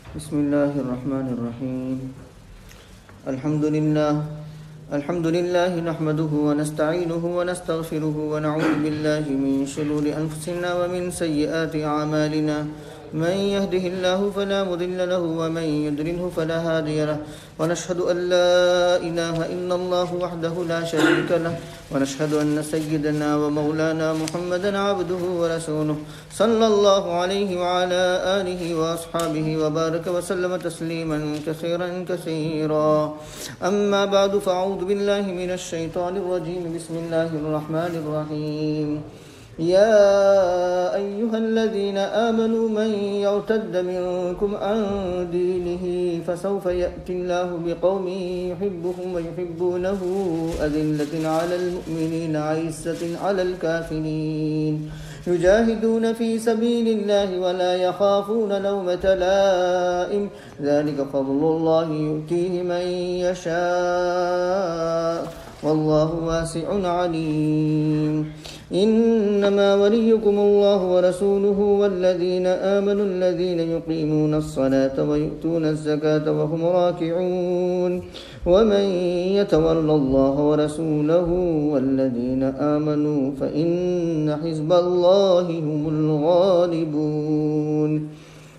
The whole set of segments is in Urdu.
بسم الله الرحمن الرحيم. الحمد لله نحمده ونستعينه ونستغفره ونعوذ بالله من شرور أنفسنا ومن سيئات أعمالنا. من يهده الله فلا مضل له ومن يضلله فلا هادي له، ونشهد أن لا إله إلا الله وحده لا شريك له، ونشهد أن سيدنا ومولانا محمدا عبده ورسوله صلى الله عليه وعلى آله وأصحابه وبارك وسلم تسليما كثيرا. أما بعد، فأعوذ بالله من الشيطان الرجيم. بسم الله الرحمن الرحيم. يا أيها الذين آمنوا من يرتد منكم عن دينه فسوف يأتي الله بقوم يحبهم ويحبونه أذلة على المؤمنين عزة على الكافرين يجاهدون في سبيل الله ولا يخافون لومة لائم ذلك فضل الله يؤتيه من يشاء والله واسع عليم. إنما وليكم الله ورسوله والذين آمنوا الذين يقيمون الصلاة ويؤتون الزكاة وهم راكعون ومن يتول الله ورسوله والذين آمنوا فإن حزب الله هم الغالبون.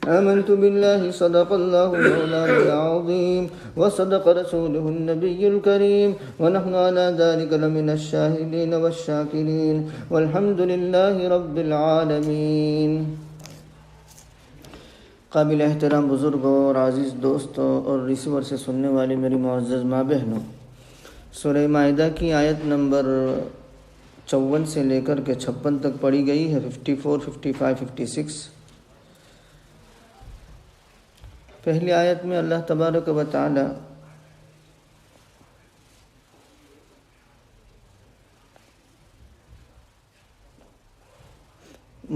آمنت بالله صدق الله مولانا العظيم وصدق رسوله النبي الكريم ونحن على ذلك لمن الشاهدين والشاكرين والحمد لله رب العالمين. قابل احترام بزرگوں اور عزیز دوستوں اور ریسیور سے سننے والی میری معزز ماں بہنوں، سورہ مائدہ کی آیت نمبر 54 سے لے کر کے 56 تک پڑھی گئی ہے. 54, 55, 56. پہلی آیت میں اللہ تبارک و تعالی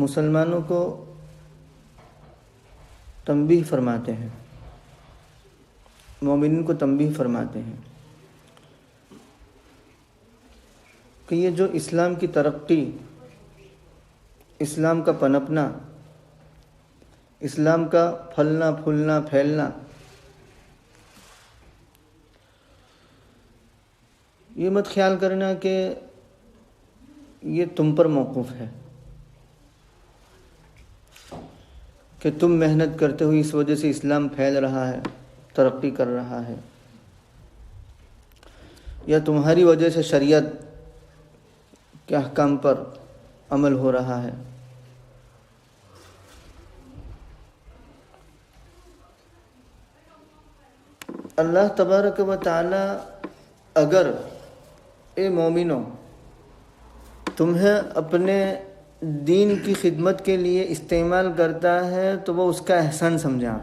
مسلمانوں کو تنبیہ فرماتے ہیں، مومنین کو تنبیہ فرماتے ہیں کہ یہ جو اسلام کی ترقی، اسلام کا پنپنا، اسلام کا پھلنا پھولنا پھیلنا، یہ مت خیال کرنا کہ یہ تم پر موقوف ہے کہ تم محنت کرتے ہو اس وجہ سے اسلام پھیل رہا ہے، ترقی کر رہا ہے، یا تمہاری وجہ سے شریعت کے احکام پر عمل ہو رہا ہے. اللہ تبارک و تعالی اگر اے مومنوں تمہیں اپنے دین کی خدمت کے لیے استعمال کرتا ہے تو وہ اس کا احسان سمجھا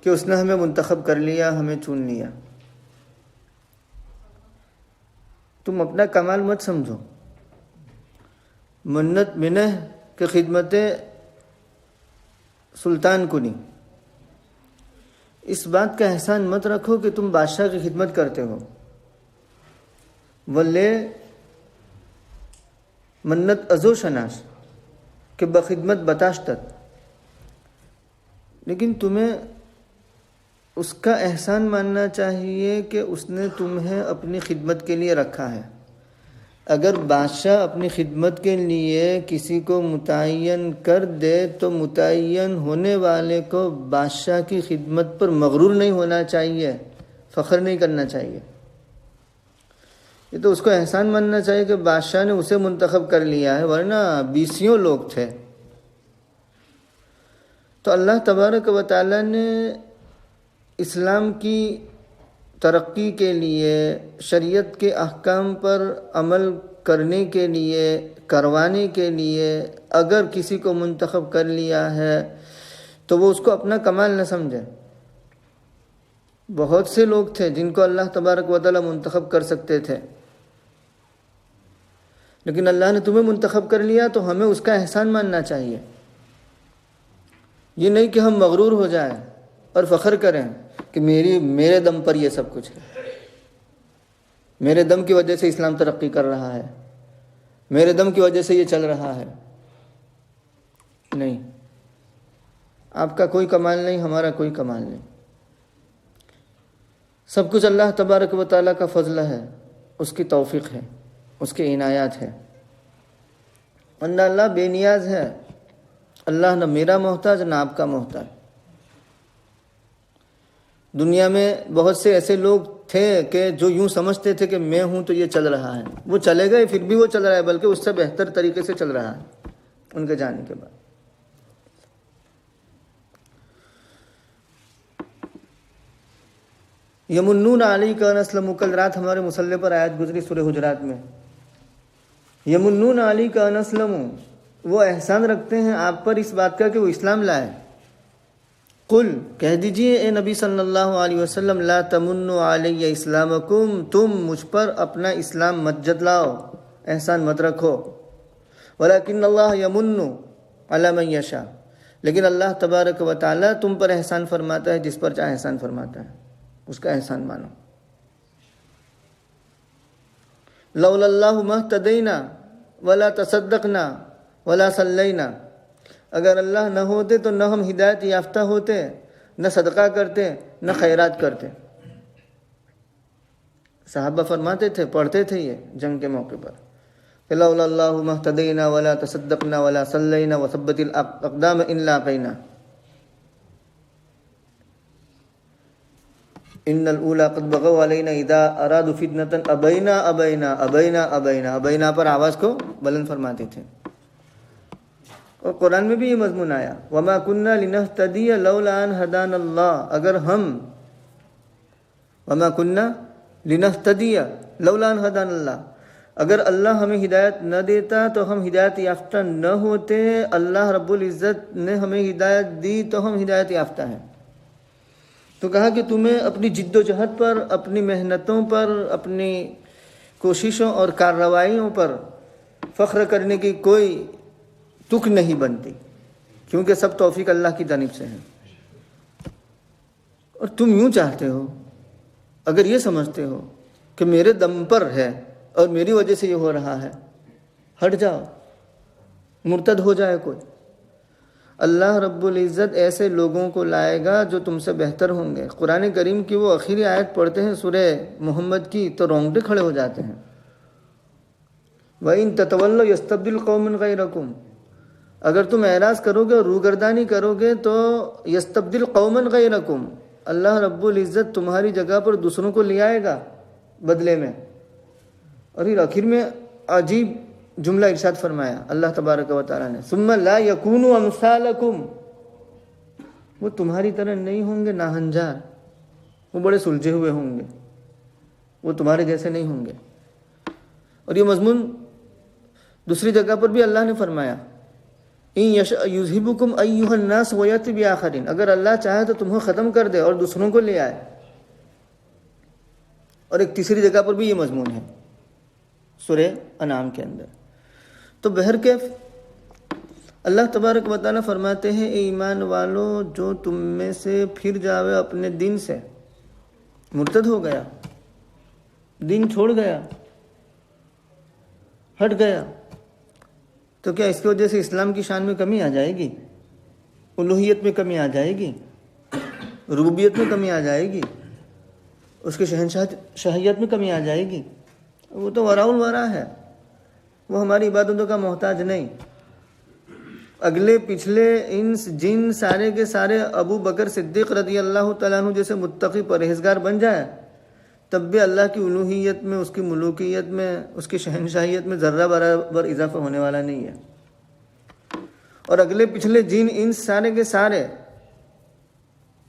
کہ اس نے ہمیں منتخب کر لیا، ہمیں چن لیا. تم اپنا کمال مت سمجھو، منت منہ کہ خدمت سلطان کو نہیں. اس بات کا احسان مت رکھو کہ تم بادشاہ کی خدمت کرتے ہو، ولے منت ازو شناس کہ بخدمت بتاشتت، لیکن تمہیں اس کا احسان ماننا چاہیے کہ اس نے تمہیں اپنی خدمت کے لیے رکھا ہے. اگر بادشاہ اپنی خدمت کے لیے کسی کو متعین کر دے تو متعین ہونے والے کو بادشاہ کی خدمت پر مغرور نہیں ہونا چاہیے، فخر نہیں کرنا چاہیے. یہ تو اس کو احسان ماننا چاہیے کہ بادشاہ نے اسے منتخب کر لیا ہے، ورنہ 20 لوگ تھے. تو اللہ تبارک و تعالی نے اسلام کی ترقی کے لیے، شریعت کے احکام پر عمل کرنے کے لیے، کروانے کے لیے اگر کسی کو منتخب کر لیا ہے تو وہ اس کو اپنا کمال نہ سمجھے. بہت سے لوگ تھے جن کو اللہ تبارک و تعالی منتخب کر سکتے تھے، لیکن اللہ نے تمہیں منتخب کر لیا تو ہمیں اس کا احسان ماننا چاہیے. یہ نہیں کہ ہم مغرور ہو جائیں اور فخر کریں کہ میرے دم پر یہ سب کچھ ہے، میرے دم کی وجہ سے اسلام ترقی کر رہا ہے، میرے دم کی وجہ سے یہ چل رہا ہے. نہیں، آپ کا کوئی کمال نہیں، ہمارا کوئی کمال نہیں، سب کچھ اللہ تبارک و تعالیٰ کا فضل ہے، اس کی توفیق ہے، اس کی عنایات ہے، ورنہ اللہ بے نیاز ہے، اللہ نہ میرا محتاج نہ آپ کا محتاج۔ دنیا میں بہت سے ایسے لوگ تھے کہ جو یوں سمجھتے تھے کہ میں ہوں تو یہ چل رہا ہے، وہ چلے گئے پھر بھی وہ چل رہا ہے، بلکہ اس سے بہتر طریقے سے چل رہا ہے ان کے جانے کے بعد۔ یمنون علیک ان اسلموا، کل رات ہمارے مصلی پر آیت گزری سورہ حجرات میں، یمنون علیک ان اسلموا، وہ احسان رکھتے ہیں آپ پر اس بات کا کہ وہ اسلام لائے۔ قل، کہہ دیجئے اے نبی صلی اللہ علیہ وسلم، لا تمنوا علی اسلامکم، تم مجھ پر اپنا اسلام مت جتلاؤ، احسان مت رکھو، ولکن اللہ یمن علی من یشاء، لیکن اللہ تبارک و تعالیٰ تم پر احسان فرماتا ہے جس پر چاہے احسان فرماتا ہے، اس کا احسان مانو۔ لولا اللہ ما اهتدینا ولا تصدقنا ولا صلینا، اگر اللہ نہ ہوتے تو نہ ہم ہدایت یافتہ ہوتے، نہ صدقہ کرتے، نہ خیرات کرتے۔ صحابہ فرماتے تھے، پڑھتے تھے یہ جنگ کے موقع پر کہ لولا اللہ ما اهتدینا ولا تصدقنا ولا صلینا وثبت الاقدام ان لاقینا، ان الاولی قد بغوا علینا اذا ارادوا فتنة ابینا ابینا ابینا ابینا، ابینا پر آواز کو بلند فرماتے تھے۔ اور قرآن میں بھی یہ مضمون آیا، وما كنا لنهتدی لولا ان هدانا اللہ، اگر ہم وما كنا لنهتدی لولا ان هدانا اللہ، اگر اللہ ہمیں ہدایت نہ دیتا تو ہم ہدایت یافتہ نہ ہوتے، اللہ رب العزت نے ہمیں ہدایت دی تو ہم ہدایت یافتہ ہیں۔ تو کہا کہ تمہیں اپنی جد و جہد پر، اپنی محنتوں پر، اپنی کوششوں اور کارروائیوں پر فخر کرنے کی کوئی تک نہیں بنتی، کیونکہ سب توفیق اللہ کی جانب سے ہے۔ اور تم یوں چاہتے ہو، اگر یہ سمجھتے ہو کہ میرے دم پر ہے اور میری وجہ سے یہ ہو رہا ہے، ہٹ جاؤ، مرتد ہو جائے کوئی۔ اللہ رب العزت ایسے لوگوں کو لائے گا جو تم سے بہتر ہوں گے۔ قرآن کریم کی وہ آخری آیت پڑھتے ہیں سورہ محمد کی تو رونگٹے کھڑے ہو جاتے ہیں، وَإِن تَتَوَلَّوْا يَسْتَبْدِلْ قَوْمًا غَيْرَكُمْ، اگر تم اعراض کرو گے اور روگردانی کرو گے تو یستبدل قوما غیرکم، اللہ رب العزت تمہاری جگہ پر دوسروں کو لے آئے گا بدلے میں۔ اور پھر آخر میں عجیب جملہ ارشاد فرمایا اللہ تبارک و تعالیٰ نے، ثم لا یکونوا امثالکم، وہ تمہاری طرح نہیں ہوں گے ناہنجار، وہ بڑے سلجھے ہوئے ہوں گے، وہ تمہارے جیسے نہیں ہوں گے۔ اور یہ مضمون دوسری جگہ پر بھی اللہ نے فرمایا، ان یشاء یذہبکم ایھا الناس ویأتی بآخرین، اگر اللہ چاہے تو تمہیں ختم کر دے اور دوسروں کو لے آئے۔ اور ایک تیسری جگہ پر بھی یہ مضمون ہے سورہ انعام کے اندر۔ تو بہرکیف اللہ تبارک و تعالیٰ فرماتے ہیں، اے ایمان والو، جو تم میں سے پھر جاوے اپنے دین سے، مرتد ہو گیا، دین چھوڑ گیا، ہٹ گیا، تو کیا اس کی وجہ سے اسلام کی شان میں کمی آ جائے گی؟ الوہیت میں کمی آ جائے گی؟ ربوبیت میں کمی آ جائے گی؟ اس کی شہنشاہیت میں کمی آ جائے گی؟ وہ تو وراء الورا ہے، وہ ہماری عبادتوں کا محتاج نہیں۔ اگلے پچھلے انس جن سارے کے سارے ابو بکر صدیق رضی اللہ تعالیٰ عنہ جیسے متقی پرہیزگار بن جائے، تب بھی اللہ کی الوہیت میں، اس کی ملوکیت میں، اس کی شہنشاہیت میں ذرہ برابر اضافہ ہونے والا نہیں ہے۔ اور اگلے پچھلے جن انس سارے کے سارے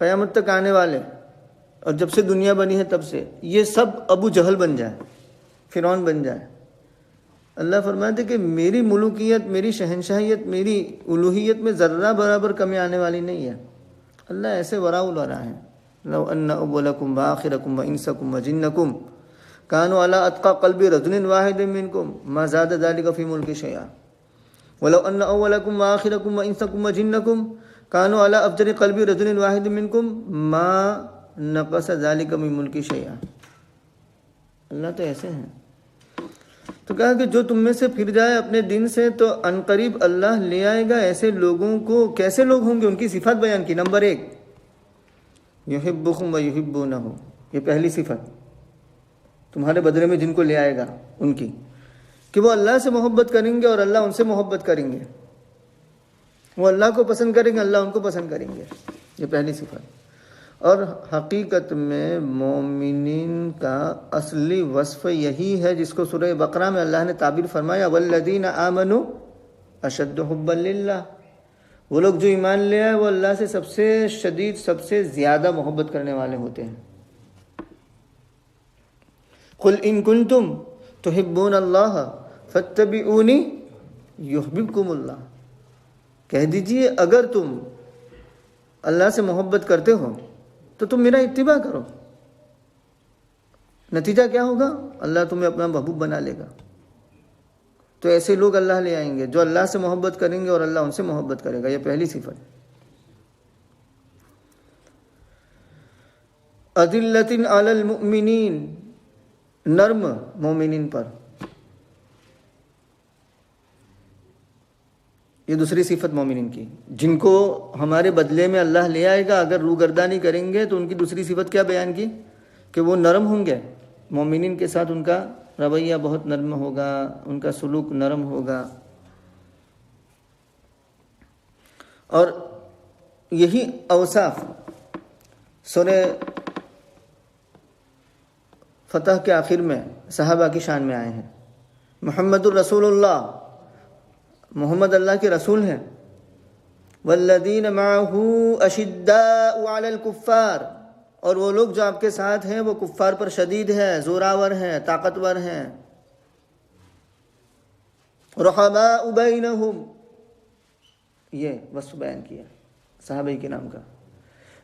قیامت تک آنے والے، اور جب سے دنیا بنی ہے تب سے، یہ سب ابو جہل بن جائے، فرعون بن جائے، اللہ فرماتے کہ میری ملوکیت، میری شہنشاہیت، میری الوہیت میں ذرہ برابر کمی آنے والی نہیں ہے۔ اللہ ایسے وراء الورا ہے۔ لو ان اولکم وآخرکم وانسکم وجنکم کانوا علی اتقى قلب رجل واحد منکم ما زاد ذلك فی ملک شیئا ولو ان اولکم وآخرکم وانسکم وجنکم کانوا علی افجر قلب رجل واحد منکم ما نقص ذلك من ملک شیئا۔ اللہ تو ایسے ہیں۔ تو کہا کہ جو تم میں سے پھر جائے اپنے دین سے تو عنقریب اللہ لے آئے گا ایسے لوگوں کو. کیسے لوگ ہوں گے؟ ان کی صفات بیان کی. نمبر 1 یحبکم ویحبونہ، یہ پہلی صفت تمہارے بدلے میں جن کو لے آئے گا ان کی، کہ وہ اللہ سے محبت کریں گے اور اللہ ان سے محبت کریں گے. وہ اللہ کو پسند کریں گے، اللہ ان کو پسند کریں گے. یہ پہلی صفت. اور حقیقت میں مومنین کا اصلی وصف یہی ہے جس کو سورہ بقرہ میں اللہ نے تعبیر فرمایا والذین آمنوا اشد حبا للہ. وہ لوگ جو ایمان لے آئے وہ اللہ سے سب سے شدید، سب سے زیادہ محبت کرنے والے ہوتے ہیں. قل ان کنتم تحبون اللہ فاتبعونی یحببکم اللہ. کہہ دیجئے اگر تم اللہ سے محبت کرتے ہو تو تم میرا اتباع کرو. نتیجہ کیا ہوگا؟ اللہ تمہیں اپنا محبوب بنا لے گا. تو ایسے لوگ اللہ لے آئیں گے جو اللہ سے محبت کریں گے اور اللہ ان سے محبت کرے گا. یہ پہلی صفت. اذلۃ علی المؤمنین، نرم مومنین پر. یہ دوسری صفت مومنین کی، جن کو ہمارے بدلے میں اللہ لے آئے گا. اگر روگردانی کریں گے تو ان کی دوسری صفت کیا بیان کی؟ کہ وہ نرم ہوں گے. مومنین کے ساتھ ان کا رویہ بہت نرم ہوگا، ان کا سلوک نرم ہوگا. اور یہی اوصاف سورہ فتح کے آخر میں صحابہ کی شان میں آئے ہیں. محمد الرسول اللہ، محمد اللہ کے رسول ہیں. والذین معہ اشداء علی الکفار، اور وہ لوگ جو آپ کے ساتھ ہیں وہ کفار پر شدید ہیں، زوراور ہیں، طاقتور ہیں. رحماء بینہم، یہ وصف بیان کیا صحابہ کے نام کا،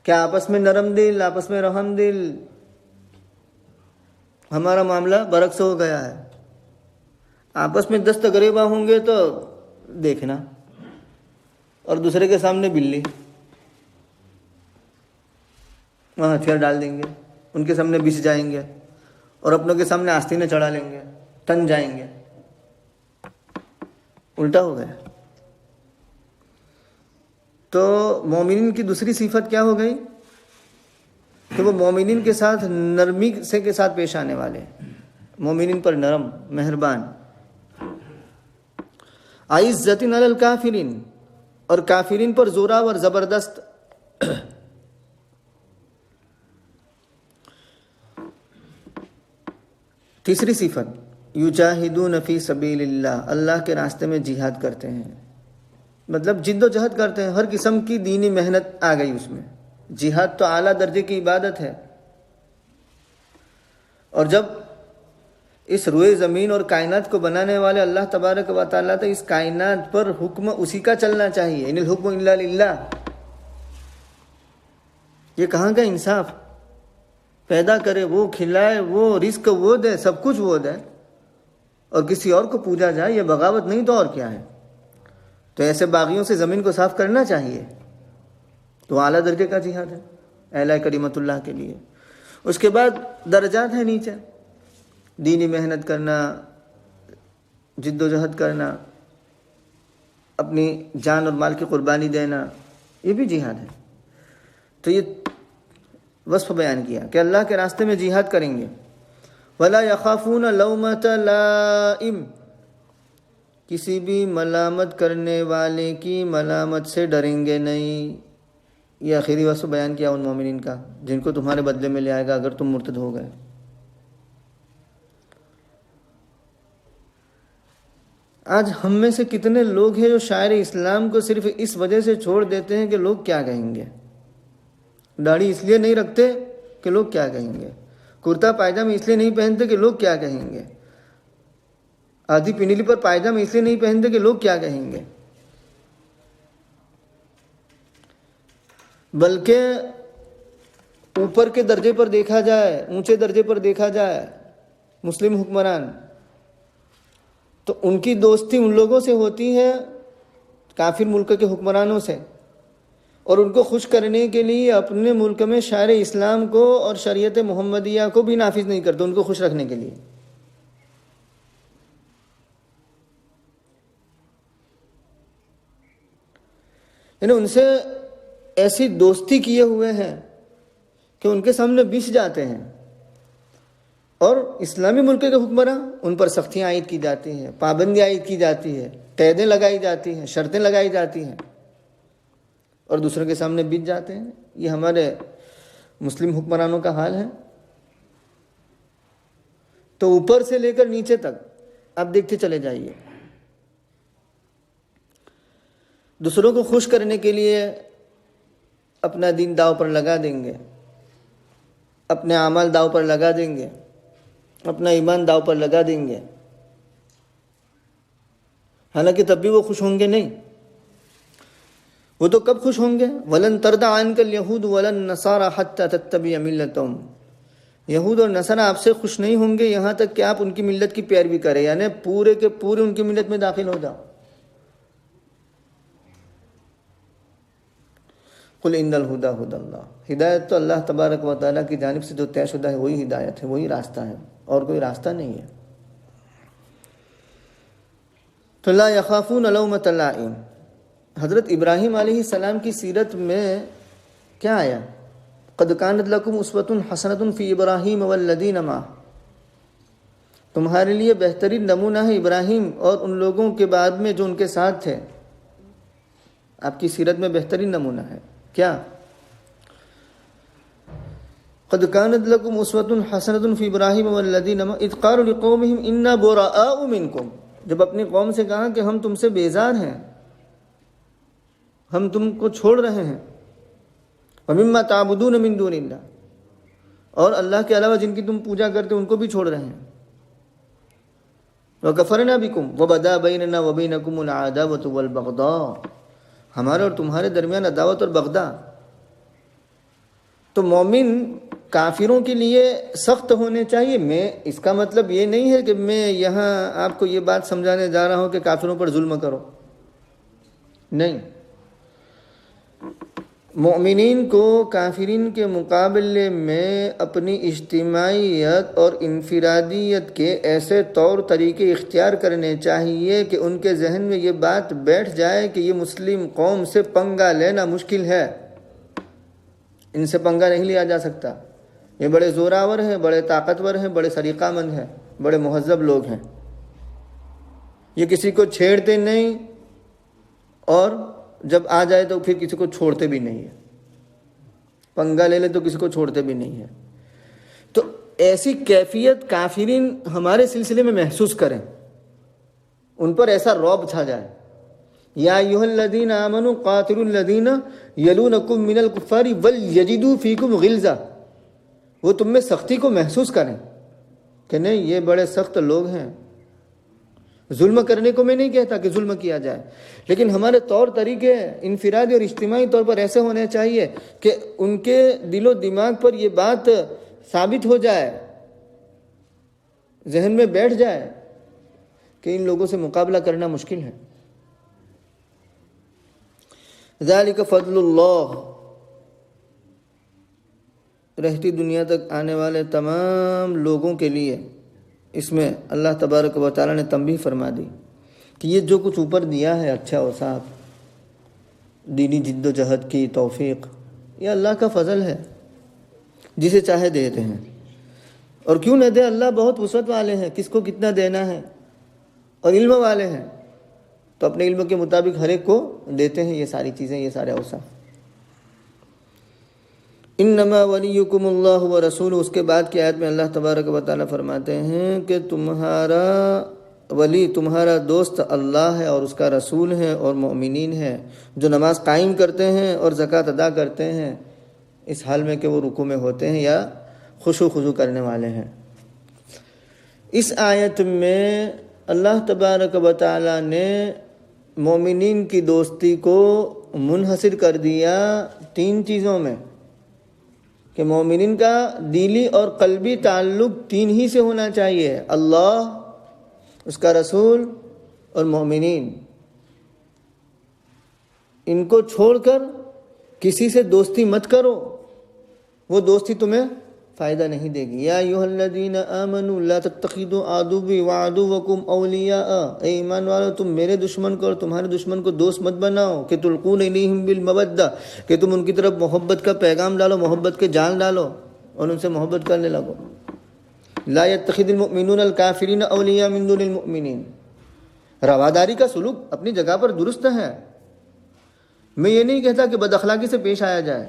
کیا آپس میں نرم دل، آپس میں رحم دل. ہمارا معاملہ برعکس ہو گیا ہے. آپس میں دست گریباں ہوں گے تو دیکھنا، اور دوسرے کے سامنے بلی، وہاں ہتھیار ڈال دیں گے، ان کے سامنے بچ جائیں گے، اور اپنوں کے سامنے آستینیں چڑھا لیں گے، تن جائیں گے. الٹا ہو گیا. تو مومنین کی دوسری صفت کیا ہو گئی؟ کہ وہ مومنین کے ساتھ نرمی سے کے ساتھ پیش آنے والے، مومنین پر نرم، مہربان. عزت علی الکافرین، اور کافرین پر زوراور، زبردست. تیسری صفت یجاہدون فی سبیل اللہ، اللہ کے راستے میں جہاد کرتے ہیں. مطلب جد و جہد کرتے ہیں، ہر قسم کی دینی محنت آ گئی اس میں. جہاد تو اعلیٰ درجے کی عبادت ہے. اور جب اس روئے زمین اور کائنات کو بنانے والے اللہ تبارک و تعالیٰ تو اس کائنات پر حکم اسی کا چلنا چاہیے. ان الحکم الا للہ. یہ کہاں کا انصاف؟ پیدا کرے وہ، کھلائے وہ، رزق وہ دے، سب کچھ وہ دے، اور کسی اور کو پوجا جائے. یہ بغاوت نہیں تو اور کیا ہے؟ تو ایسے باغیوں سے زمین کو صاف کرنا چاہیے. تو اعلیٰ درجے کا جہاد ہے اعلیٰ کریمت اللہ کے لیے. اس کے بعد درجات ہیں نیچے، دینی محنت کرنا، جد و جہد کرنا، اپنی جان اور مال کی قربانی دینا، یہ بھی جہاد ہے. تو یہ وصف بیان کیا کہ اللہ کے راستے میں جہاد کریں گے. وَلَا يَخَافُونَ لَوْمَةَ لَائِمٍ، کسی بھی ملامت کرنے والے کی ملامت سے ڈریں گے نہیں. یہ آخری وصف بیان کیا ان مومنین کا جن کو تمہارے بدلے میں لے آئے گا اگر تم مرتد ہو گئے. آج ہم میں سے کتنے لوگ ہیں جو شاعر اسلام کو صرف اس وجہ سے چھوڑ دیتے ہیں کہ لوگ کیا کہیں گے. داڑھی اس لیے نہیں رکھتے کہ لوگ کیا کہیں گے. کرتا پائجامہ اس لیے نہیں پہنتے کہ لوگ کیا کہیں گے. آدھی پنیلی پر پائجامہ اس لیے نہیں پہنتے کہ لوگ کیا کہیں گے. بلکہ اوپر کے درجے پر دیکھا جائے، اونچے درجے پر دیکھا جائے مسلم حکمران، تو ان کی دوستی ان لوگوں سے ہوتی ہے کافر ملک کے حکمرانوں سے، اور ان کو خوش کرنے کے لیے اپنے ملک میں شاعر اسلام کو اور شریعت محمدیہ کو بھی نافذ نہیں کرتے ان کو خوش رکھنے کے لیے. یعنی ان سے ایسی دوستی کیے ہوئے ہیں کہ ان کے سامنے بیچ جاتے ہیں، اور اسلامی ملک کے حکمراں ان پر سختیاں عائد کی جاتی ہیں، پابندی عائد کی جاتی ہے، قیدیں لگائی جاتی ہیں، شرطیں لگائی جاتی ہیں، اور دوسروں کے سامنے بیچ جاتے ہیں۔ یہ ہمارے مسلم حکمرانوں کا حال ہے۔ تو اوپر سے لے کر نیچے تک آپ دیکھتے چلے جائیے، دوسروں کو خوش کرنے کے لیے اپنا دین داؤ پر لگا دیں گے، اپنے اعمال داؤ پر لگا دیں گے، اپنا ایمان داؤ پر لگا دیں گے، حالانکہ تب بھی وہ خوش ہوں گے نہیں۔ وہ تو کب خوش ہوں گے؟ وَلَن تَرْضَ عَنْكَ الْيَهُودُ وَلَا النَّصَارَىٰ حَتَّىٰ تَتَّبِعَ مِلَّتَهُمْ۔ یہود اور نصارہ آپ سے خوش نہیں ہوں گے یہاں تک کہ آپ ان کی ملت کی پیروی کریں، یعنی پورے کے پورے ان کی ملت میں داخل ہو جاؤ۔ قُلْ إِنَّ الْهُدَىٰ هُدَى اللَّهِ، ہدایت تو اللہ تبارک و تعالیٰ کی جانب سے جو طے شدہ ہے وہی ہدایت ہے، وہی راستہ ہے، اور کوئی راستہ نہیں ہے۔ تو لا يخافون لومۃ لائم۔ حضرت ابراہیم علیہ السلام کی سیرت میں کیا آیا؟ قد کانت لکم اسوۃ حسنۃ فی ابراہیم والذین معہ، تمہارے لیے بہترین نمونہ ہے ابراہیم اور ان لوگوں کے بعد میں جو ان کے ساتھ تھے۔ آپ کی سیرت میں بہترین نمونہ ہے کیا؟ قد کانت لکم اسوۃ حسنۃ فی ابراہیم والذین معہ اذ قالوا لقومہم انا براء منکم، جب اپنی قوم سے کہا کہ ہم تم سے بیزار ہیں، ہم تم کو چھوڑ رہے ہیں، وَمِمَّا تَعْبُدُونَ مِن دُونِ اللَّهِ، اور اللہ کے علاوہ جن کی تم پوجا کرتے ان کو بھی چھوڑ رہے ہیں، وَكَفَرْنَا بِكُمْ وَبَدَا بَيْنَنَا وَبَيْنَكُمُ الْعَدَاوَةُ وَالْبَغْضَاءُ، ہمارے اور تمہارے درمیان عداوت اور بغضاء۔ تو مومن کافروں کے لیے سخت ہونے چاہیے۔ میں اس کا مطلب یہ نہیں ہے کہ میں یہاں آپ کو یہ بات سمجھانے جا رہا ہوں کہ کافروں پر ظلم کرو، نہیں۔ مومنین کو کافرین کے مقابلے میں اپنی اجتماعیت اور انفرادیت کے ایسے طور طریقے اختیار کرنے چاہیے کہ ان کے ذہن میں یہ بات بیٹھ جائے کہ یہ مسلم قوم سے پنگا لینا مشکل ہے، ان سے پنگا نہیں لیا جا سکتا، یہ بڑے زوراور ہیں، بڑے طاقتور ہیں، بڑے سلیقہ مند ہیں، بڑے مہذب لوگ ہیں، یہ کسی کو چھیڑتے نہیں، اور جب آ جائے تو پھر کسی کو چھوڑتے بھی نہیں ہے، پنگا لے لے تو کسی کو چھوڑتے بھی نہیں ہے۔ تو ایسی کیفیت کافرین ہمارے سلسلے میں محسوس کریں، ان پر ایسا رعب چھا جائے۔ یا ایھا الذین آمنوا قاتلوا الذین یلونکم من الکفار ولیجدوا فیکم غلظہ، وہ تم میں سختی کو محسوس کریں کہ نہیں یہ بڑے سخت لوگ ہیں۔ ظلم کرنے کو میں نہیں کہتا کہ ظلم کیا جائے، لیکن ہمارے طور طریقے انفرادی اور اجتماعی طور پر ایسے ہونے چاہیے کہ ان کے دل و دماغ پر یہ بات ثابت ہو جائے، ذہن میں بیٹھ جائے کہ ان لوگوں سے مقابلہ کرنا مشکل ہے۔ ذالک فضل اللہ، رہتی دنیا تک آنے والے تمام لوگوں کے لیے اس میں اللہ تبارک و تعالیٰ نے تنبیہ فرما دی کہ یہ جو کچھ اوپر دیا ہے اچھا اور صاف، دینی جد و جہد کی توفیق، یہ اللہ کا فضل ہے، جسے چاہے دیتے ہیں، اور کیوں نہ دے، اللہ بہت وسعت والے ہیں، کس کو کتنا دینا ہے، اور علم والے ہیں تو اپنے علم کے مطابق ہر ایک کو دیتے ہیں یہ ساری چیزیں، یہ سارے اوصاف۔ انما ولیکم اللہ ورسولہ، اس کے بعد کی آیت میں اللہ تبارک و تعالیٰ فرماتے ہیں کہ تمہارا ولی، تمہارا دوست اللہ ہے اور اس کا رسول ہے اور مومنین ہے، جو نماز قائم کرتے ہیں اور زکوٰۃ ادا کرتے ہیں اس حال میں کہ وہ رکوع میں ہوتے ہیں یا خشوع خضوع کرنے والے ہیں۔ اس آیت میں اللہ تبارک و تعالیٰ نے مومنین کی دوستی کو منحصر کر دیا تین چیزوں میں، کہ مومنین کا دلی اور قلبی تعلق تین ہی سے ہونا چاہیے، اللہ، اس کا رسول اور مومنین۔ ان کو چھوڑ کر کسی سے دوستی مت کرو، وہ دوستی تمہیں فائدہ نہیں دے گی۔ یا ایھا الذین آمنوا لا تتخذوا عدوی وعدوکم اولیاء، اے ایمان والو تم میرے دشمن کو اور تمہارے دشمن کو دوست مت بناؤ، کہ تلقون الیہم بالمودہ، کہ تم ان کی طرف محبت کا پیغام ڈالو، محبت کے جال ڈالو اور ان سے محبت کرنے لگو۔ لا يتخذ المؤمنون الکافرین اولیاء من دون المؤمنین، رواداری کا سلوک اپنی جگہ پر درست ہے، میں یہ نہیں کہتا کہ بد اخلاقی سے پیش آیا جائے۔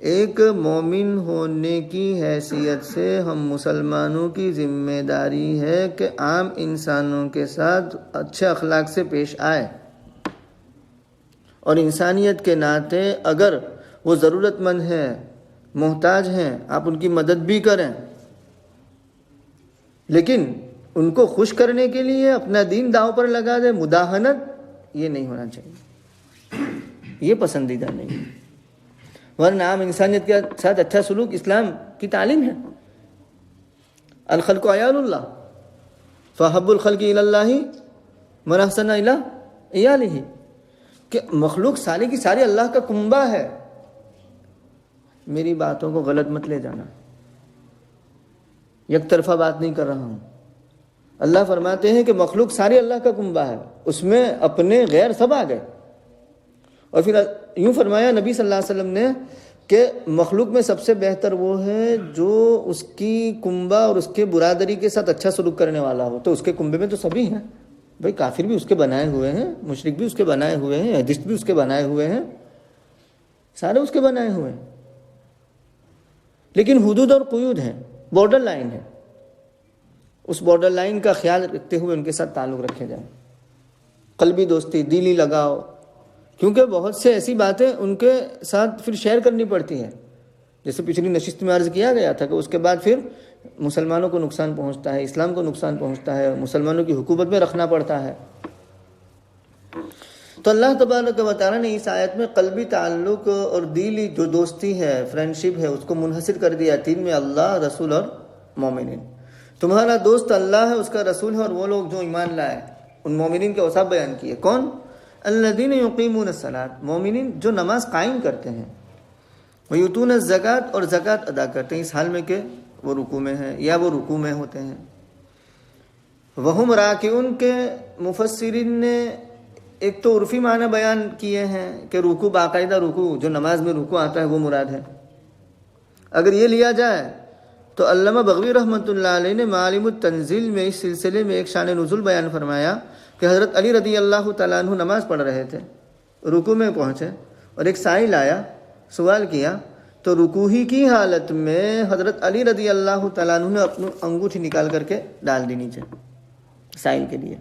ایک مومن ہونے کی حیثیت سے ہم مسلمانوں کی ذمہ داری ہے کہ عام انسانوں کے ساتھ اچھے اخلاق سے پیش آئے، اور انسانیت کے ناطے اگر وہ ضرورت مند ہیں، محتاج ہیں، آپ ان کی مدد بھی کریں، لیکن ان کو خوش کرنے کے لیے اپنا دین داؤ پر لگا دیں، مداہنت یہ نہیں ہونا چاہیے، یہ پسندیدہ نہیں ہے۔ ورنہ عام انسانیت کے ساتھ اچھا سلوک اسلام کی تعلیم ہے۔ الخلق عیال اللہ فحب الخلق الی اللہ من احسن الی عیالہ، کہ مخلوق ساری کی ساری اللہ کا کنبہ ہے۔ میری باتوں کو غلط مت لے جانا، یک طرفہ بات نہیں کر رہا ہوں۔ اللہ فرماتے ہیں کہ مخلوق ساری اللہ کا کنبہ ہے، اس میں اپنے غیر سب آ گئے۔ اور پھر یوں فرمایا نبی صلی اللہ علیہ وسلم نے کہ مخلوق میں سب سے بہتر وہ ہے جو اس کی کنبہ اور اس کے برادری کے ساتھ اچھا سلوک کرنے والا ہو۔ تو اس کے کنبے میں تو سبھی ہیں بھائی، کافر بھی اس کے بنائے ہوئے ہیں، مشرک بھی اس کے بنائے ہوئے ہیں، ایتھسٹ بھی اس کے بنائے ہوئے ہیں، سارے اس کے بنائے ہوئے ہیں، لیکن حدود اور قیود ہیں، بارڈر لائن ہے، اس بارڈر لائن کا خیال رکھتے ہوئے ان کے ساتھ تعلق رکھے جائیں۔ قلبی دوستی، دلی لگاؤ، کیونکہ بہت سے ایسی باتیں ان کے ساتھ پھر شیئر کرنی پڑتی ہیں، جیسے پچھلی نشست میں عرض کیا گیا تھا کہ اس کے بعد پھر مسلمانوں کو نقصان پہنچتا ہے، اسلام کو نقصان پہنچتا ہے، مسلمانوں کی حکومت میں رکھنا پڑتا ہے۔ تو اللہ تبارک و تعالیٰ نے اس آیت میں قلبی تعلق اور دلی جو دوستی ہے، فرینڈشپ ہے، اس کو منحصر کر دیا تین میں، اللہ، رسول اور مومنین۔ تمہارا دوست اللہ ہے، اس کا رسول ہے، اور وہ لوگ جو ایمان لائے۔ ان مومنین کے اوصاف بیان کیے، کون؟ الذین یقیمون الصلاۃ، مومنین جو نماز قائم کرتے ہیں، ویؤتون الزکوٰۃ، اور زکوٰۃ ادا کرتے ہیں اس حال میں کہ وہ رکوع میں ہیں یا وہ رکوع میں ہوتے ہیں۔ وہم راکعون کے مفسرین نے ایک تو عرفی معنی بیان کیے ہیں کہ رکوع، باقاعدہ رکوع، جو نماز میں رکوع آتا ہے وہ مراد ہے۔ اگر یہ لیا جائے تو علامہ بغوی رحمۃ اللہ علیہ نے معالم التنزیل میں اس سلسلے میں ایک شان نزول بیان فرمایا کہ حضرت علی رضی اللہ تعالیٰ عنہ نماز پڑھ رہے تھے، رکوع میں پہنچے اور ایک سائل آیا، سوال کیا، تو رکوع ہی کی حالت میں حضرت علی رضی اللہ تعالیٰ عنہ نے اپنی انگوٹھی نکال کر کے ڈال دی نیچے سائل کے لیے۔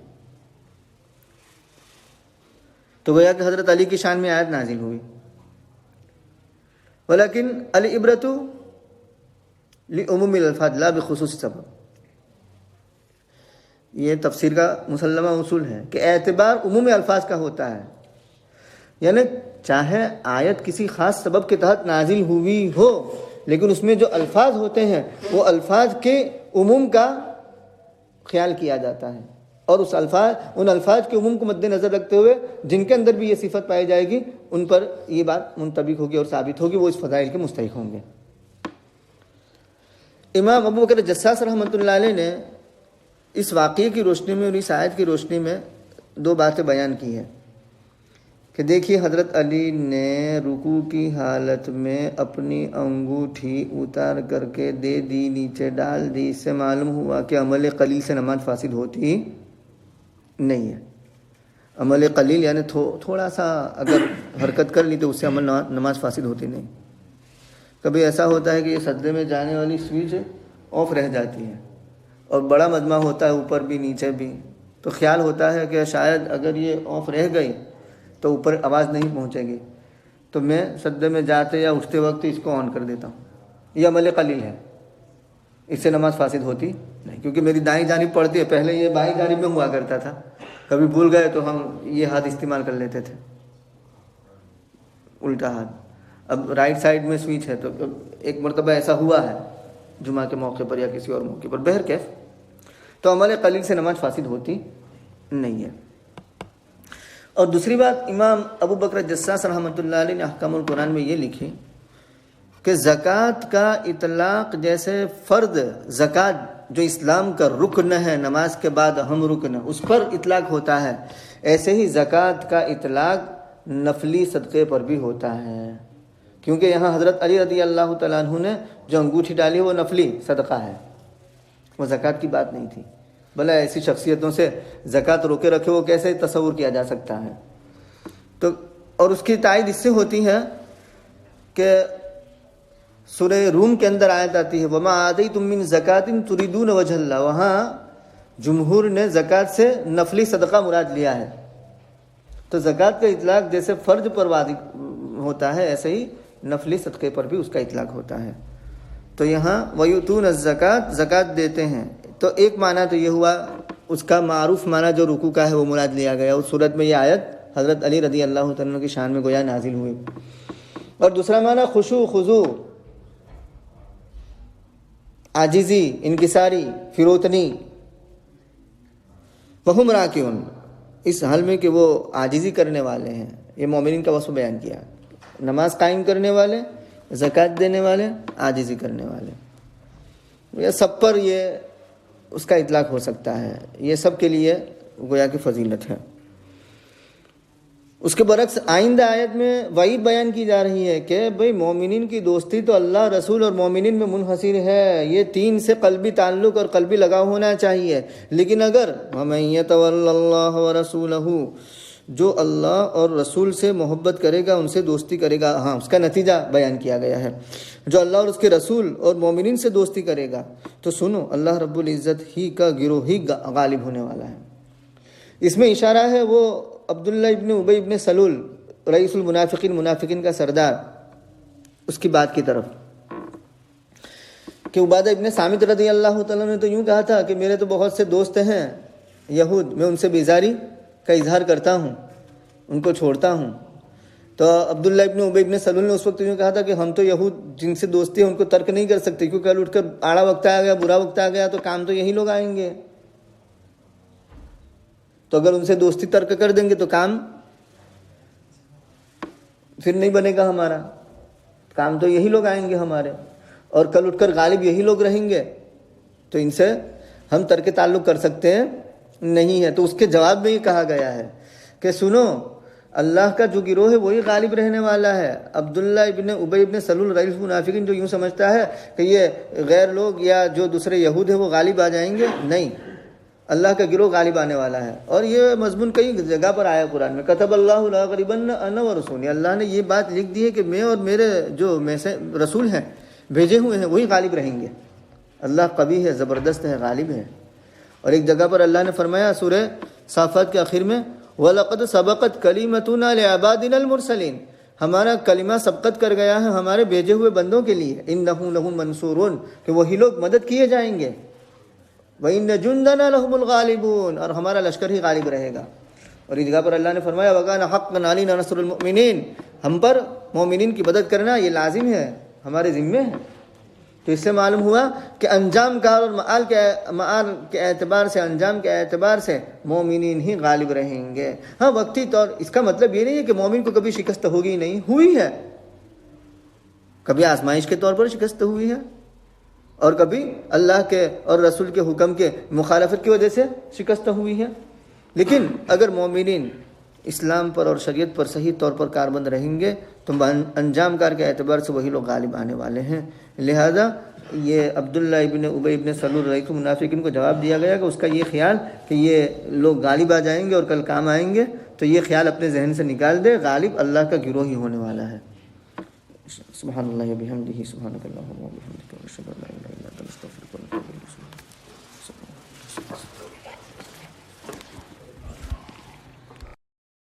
تو گویا کہ حضرت علی کی شان میں آیت نازل ہوئی، ولیکن العبرۃ لعموم الالفاظ لا بخصوص سبب۔ یہ تفسیر کا مسلمہ اصول ہے کہ اعتبار عموم الفاظ کا ہوتا ہے، یعنی چاہے آیت کسی خاص سبب کے تحت نازل ہوئی ہو، لیکن اس میں جو الفاظ ہوتے ہیں وہ الفاظ کے عموم کا خیال کیا جاتا ہے، اور ان الفاظ کے عموم کو مد نظر رکھتے ہوئے جن کے اندر بھی یہ صفت پائی جائے گی ان پر یہ بات منطبق ہوگی اور ثابت ہوگی، وہ اس فضائل کے مستحق ہوں گے۔ امام ابو بکر جساس رحمۃ اللہ علیہ نے اس واقعے کی روشنی میں اور اس آیت کی روشنی میں دو باتیں بیان کی ہیں کہ دیکھیے، حضرت علی نے رکوع کی حالت میں اپنی انگوٹھی اتار کر کے دے دی، نیچے ڈال دی۔ اس سے معلوم ہوا کہ عمل قلیل سے نماز فاسد ہوتی نہیں ہے۔ عمل قلیل یعنی تھوڑا سا اگر حرکت کر لی تو اس سے نماز فاسد ہوتی نہیں۔ کبھی ایسا ہوتا ہے کہ یہ سجدے میں جانے والی سوئچ آف رہ جاتی ہے اور بڑا مجمع ہوتا ہے، اوپر بھی نیچے بھی، تو خیال ہوتا ہے کہ شاید اگر یہ آف رہ گئی تو اوپر آواز نہیں پہنچے گی، تو میں سجدے میں جاتے یا اٹھتے وقت اس کو آن کر دیتا ہوں۔ یہ عمل قلیل ہے، اس سے نماز فاسد ہوتی نہیں، کیونکہ میری دائیں جانب پڑتی ہے، پہلے یہ بائیں جانب میں ہوا کرتا تھا، کبھی بھول گئے تو ہم یہ ہاتھ استعمال کر لیتے تھے، الٹا ہاتھ۔ اب رائٹ سائڈ میں سوئچ ہے، تو ایک مرتبہ ایسا ہوا ہے جمعہ کے موقع پر یا کسی اور موقع پر، بہرکیف تو عمل قلیل سے نماز فاسد ہوتی نہیں ہے۔ اور دوسری بات، امام ابو بکر جساس رحمۃ اللہ علیہ نے احکام القرآن میں یہ لکھی کہ زکوٰۃ کا اطلاق جیسے فرض زکوٰۃ جو اسلام کا رکن ہے، نماز کے بعد اہم رکن ہے، اس پر اطلاق ہوتا ہے، ایسے ہی زکوٰۃ کا اطلاق نفلی صدقے پر بھی ہوتا ہے، کیونکہ یہاں حضرت علی رضی اللہ تعالیٰ عنہ نے جو انگوٹھی ڈالی وہ نفلی صدقہ ہے، وہ زکوٰۃ کی بات نہیں تھی۔ بھلا ایسی شخصیتوں سے زکوٰۃ روکے رکھے وہ کیسے تصور کیا جا سکتا ہے؟ تو اور اس کی تائید اس سے ہوتی ہے کہ سورہ روم کے اندر آیت آتی ہے وَمَا آتَيْتُم مِّن زَكَاةٍ تُرِيدُونَ وَجْهَ اللَّهِ، وہاں جمہور نے زکوٰۃ سے نفلی صدقہ مراد لیا ہے۔ تو زکوٰۃ کا اطلاق جیسے فرض پر ہوتا ہے ایسے ہی نفلی صدقے پر بھی اس کا اطلاق ہوتا ہے۔ تو یہاں وَيُؤْتُونَ الزَّكَاةَ، زکوٰۃ دیتے ہیں، تو ایک معنی تو یہ ہوا، اس کا معروف معنی جو رکوع کا ہے وہ مراد لیا گیا، اس صورت میں یہ آیت حضرت علی رضی اللہ تعالیٰ کی شان میں گویا نازل ہوئی۔ اور دوسرا معنی خشوع، خضوع، عاجزی، انکساری، فروتنی، وہم راکعون، اس حال میں کہ وہ عاجزی کرنے والے ہیں۔ یہ مومنین کا وصف بیان کیا، نماز قائم کرنے والے، زکوٰۃ دینے والے، عاجزی کرنے والے، یہ سب پر یہ اس کا اطلاق ہو سکتا ہے، یہ سب کے لیے گویا کی فضیلت ہے۔ اس کے برعکس آئندہ آیت میں وعید بیان کی جا رہی ہے کہ بھئی مومنین کی دوستی تو اللہ، رسول اور مومنین میں منحصر ہے، یہ تین سے قلبی تعلق اور قلبی لگاؤ ہونا چاہیے، لیکن اگر وَمَن يَتَوَلَّ اللَّهَ وَرَسُولَهُ، جو اللہ اور رسول سے محبت کرے گا، ان سے دوستی کرے گا، ہاں اس کا نتیجہ بیان کیا گیا ہے، جو اللہ اور اس کے رسول اور مومنین سے دوستی کرے گا تو سنو اللہ رب العزت ہی کا گروہ ہی غالب ہونے والا ہے۔ اس میں اشارہ ہے وہ عبداللہ ابن ابی ابن سلول، رئیس المنافقین، منافقین کا سردار، اس کی بات کی طرف کہ عبادہ ابن صامت رضی اللہ تعالیٰ نے تو یوں کہا تھا کہ میرے تو بہت سے دوست ہیں یہود، میں ان سے بیزاری کا اظہار کرتا ہوں، ان کو چھوڑتا ہوں۔ تو عبداللہ ابن ابی ابن سلول نے اس وقت یوں کہا تھا کہ ہم تو یہود جن سے دوستی ہے ان کو ترک نہیں کر سکتے، کیونکہ کل اٹھ کر آڑا وقت آ گیا، برا وقت آ گیا تو کام تو یہی لوگ آئیں گے، تو اگر ان سے دوستی ترک کر دیں گے تو کام پھر نہیں بنے گا، ہمارا کام تو یہی لوگ آئیں گے ہمارے، اور کل اٹھ کر غالب یہی لوگ رہیں گے، تو ان سے ہم ترک تعلق کر سکتے ہیں نہیں ہے۔ تو اس کے جواب میں یہ کہا گیا ہے کہ سنو اللہ کا جو گروہ ہے وہی غالب رہنے والا ہے۔ عبداللہ ابن ابی ابن سلول رئیس المنافقین جو یوں سمجھتا ہے کہ یہ غیر لوگ یا جو دوسرے یہود ہیں وہ غالب آ جائیں گے، نہیں، اللہ کا گروہ غالب آنے والا ہے۔ اور یہ مضمون کئی جگہ پر آیا قرآن میں، کتب اللہ لاغلبن انا ورسولی، اللہ نے یہ بات لکھ دی ہے کہ میں اور میرے جو میں سے رسول ہیں بھیجے ہوئے ہیں وہی غالب رہیں گے۔ اللہ قوی ہے، زبردست ہے، غالب ہے۔ اور ایک جگہ پر اللہ نے فرمایا سورہ صافات کے آخر میں وَلَقَدْ سَبَقَتْ كَلِمَتُنَا لِعِبَادِنَا الْمُرْسَلِينَ، ہمارا کلمہ سبقت کر گیا ہے ہمارے بھیجے ہوئے بندوں کے لیے، إِنَّهُمْ لَهُمْ مَنْصُورُونَ، کہ وہی لوگ مدد کیے جائیں گے، وَإِنَّ جُنْدَنَا لَهُمُ الْغَالِبُونَ، اور ہمارا لشکر ہی غالب رہے گا۔ اور اس جگہ پر اللہ نے فرمایا وَكَانَ حَقًّا عَلَيْنَا نَصْرُ الْمُؤْمِنِينَ، ہم پر مومنین کی مدد کرنا یہ لازم ہے، ہمارے ذمے ہے۔ تو اس سے معلوم ہوا کہ انجام کار اور معال کے اعتبار سے، انجام کے اعتبار سے مومنین ہی غالب رہیں گے۔ ہاں وقتی طور، اس کا مطلب یہ نہیں ہے کہ مومن کو کبھی شکست ہوگی نہیں، ہوئی ہے، کبھی آزمائش کے طور پر شکست ہوئی ہے، اور کبھی اللہ کے اور رسول کے حکم کے مخالفت کی وجہ سے شکست ہوئی ہے۔ لیکن اگر مومنین اسلام پر اور شریعت پر صحیح طور پر کاربند رہیں گے تو انجام کار کے اعتبار سے وہی لوگ غالب آنے والے ہیں۔ لہذا یہ عبداللہ ابن ابی ابن سلول رئیس المنافقین کو جواب دیا گیا کہ اس کا یہ خیال کہ یہ لوگ غالب آ جائیں گے اور کل کام آئیں گے، تو یہ خیال اپنے ذہن سے نکال دے، غالب اللہ کا گروہ ہی ہونے والا ہے۔ سبحان اللہ و بحمدہ، سبحانک اللہم و بحمدک، اشہد ان لا الہ الا انت۔